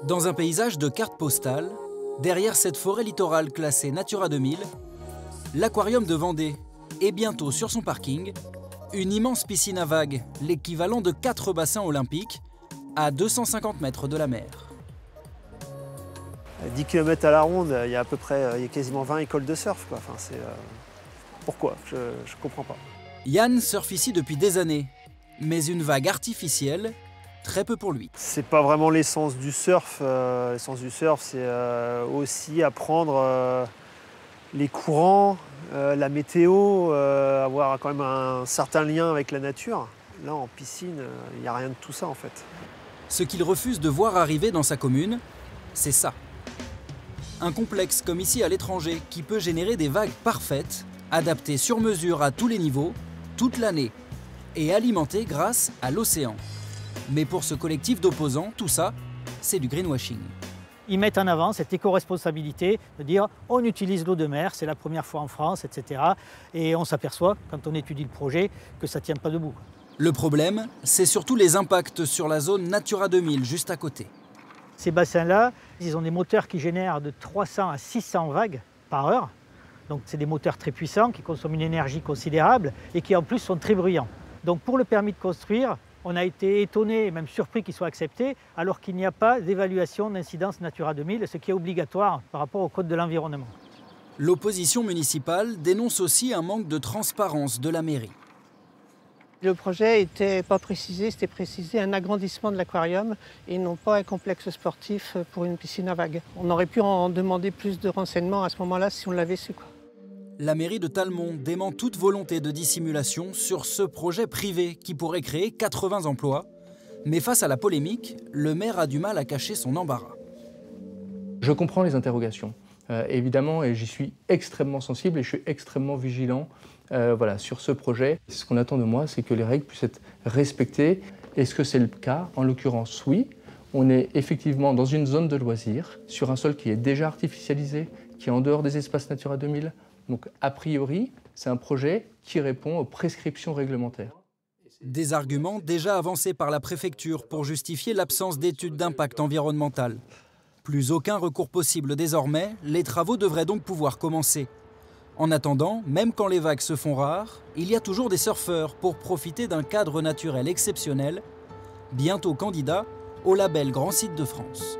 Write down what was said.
Dans un paysage de carte postale, derrière cette forêt littorale classée Natura 2000, l'aquarium de Vendée est bientôt sur son parking, une immense piscine à vagues, l'équivalent de 4 bassins olympiques, à 250 mètres de la mer. 10 km à la ronde, il y a quasiment 20 écoles de surf, quoi. Enfin, pourquoi? Je ne comprends pas. Yann surfe ici depuis des années, mais une vague artificielle, très peu pour lui. C'est pas vraiment l'essence du surf. L'essence du surf, c'est aussi apprendre les courants, la météo, avoir quand même un certain lien avec la nature. Là, en piscine, il n'y a rien de tout ça, en fait. Ce qu'il refuse de voir arriver dans sa commune, c'est ça. Un complexe comme ici à l'étranger qui peut générer des vagues parfaites, adaptées sur mesure à tous les niveaux, toute l'année, et alimentées grâce à l'océan. Mais pour ce collectif d'opposants, tout ça, c'est du greenwashing. Ils mettent en avant cette éco-responsabilité de dire on utilise l'eau de mer, c'est la première fois en France, etc. Et on s'aperçoit, quand on étudie le projet, que ça ne tient pas debout. Le problème, c'est surtout les impacts sur la zone Natura 2000, juste à côté. Ces bassins-là, ils ont des moteurs qui génèrent de 300 à 600 vagues par heure. Donc c'est des moteurs très puissants qui consomment une énergie considérable et qui en plus sont très bruyants. Donc pour le permis de construire, on a été étonné et même surpris qu'il soit accepté alors qu'il n'y a pas d'évaluation d'incidence Natura 2000, ce qui est obligatoire par rapport au Code de l'environnement. L'opposition municipale dénonce aussi un manque de transparence de la mairie. Le projet n'était pas précisé, c'était précisé un agrandissement de l'aquarium et non pas un complexe sportif pour une piscine à vagues. On aurait pu en demander plus de renseignements à ce moment-là si on l'avait su, quoi. La mairie de Talmont dément toute volonté de dissimulation sur ce projet privé qui pourrait créer 80 emplois. Mais face à la polémique, le maire a du mal à cacher son embarras. Je comprends les interrogations, évidemment, et j'y suis extrêmement sensible et je suis extrêmement vigilant sur ce projet. Ce qu'on attend de moi, c'est que les règles puissent être respectées. Est-ce que c'est le cas? En l'occurrence, oui. On est effectivement dans une zone de loisirs, sur un sol qui est déjà artificialisé, qui est en dehors des espaces Natura 2000. Donc, a priori, c'est un projet qui répond aux prescriptions réglementaires. Des arguments déjà avancés par la préfecture pour justifier l'absence d'études d'impact environnemental. Plus aucun recours possible désormais, les travaux devraient donc pouvoir commencer. En attendant, même quand les vagues se font rares, il y a toujours des surfeurs pour profiter d'un cadre naturel exceptionnel, bientôt candidat au label Grand Site de France.